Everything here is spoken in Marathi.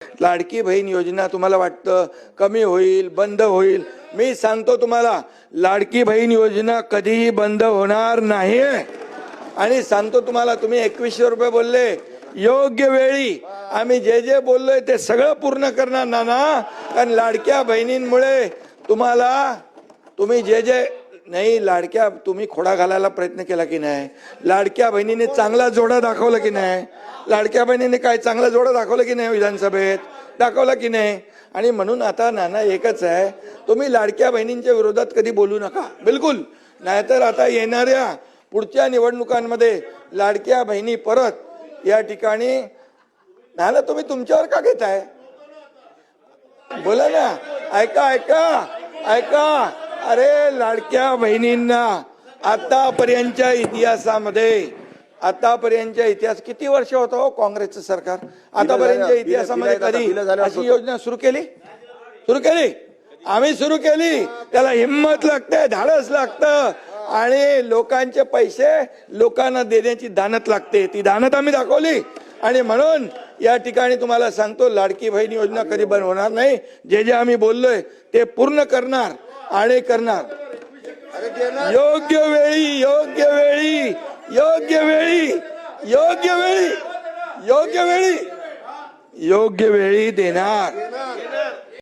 लाडकी बहीण योजना तुम्हाला वाटतं कमी होईल, बंद होईल? मी सांगतो तुम्हाला, लाडकी बहीण योजना कधीही बंद होणार नाही. आणि सांगतो तुम्हाला, तुम्ही 2100 रुपये बोलले, योग्य वेळी आम्ही जे जे बोललोय ते सगळं पूर्ण करणार ना. कारण लाडक्या बहिणींमुळे तुम्ही जे जे नाही, लाडक्या तुम्ही खोडा घालायला प्रयत्न केला की नाही? लाडक्या बहिणीने चांगला जोडा दाखवला की नाही? लाडक्या बहिणीने काय चांगला जोडा दाखवला की नाही? विधानसभेत दाखवला की नाही? आणि म्हणून आता नाना एकच आहे, तुम्ही लाडक्या बहिणींच्या विरोधात कधी बोलू नका, बिलकुल. नाहीतर आता येणाऱ्या पुढच्या निवडणुकांमध्ये लाडक्या बहिणी परत या ठिकाणी नाना तुम्ही तुमच्यावर का घेताय? बोला ना, ऐका ऐका ऐका. अरे लाडक्या बहिणींना आतापर्यंतच्या इतिहास किती वर्ष होतं हो काँग्रेसचं सरकार? आतापर्यंतच्या इतिहासामध्ये कधी अशी योजना सुरू केली? आम्ही सुरू केली. त्याला हिंमत लागते, धाडस लागतं आणि लोकांचे पैसे लोकांना देण्याची दानत लागते. ती दानत आम्ही दाखवली. आणि म्हणून या ठिकाणी तुम्हाला सांगतो, लाडकी बहीण योजना कधी बंद होणार नाही. जे जे आम्ही बोललोय ते पूर्ण करणार आणि करणार. योग्य वेळी योग्य वेळी देणार.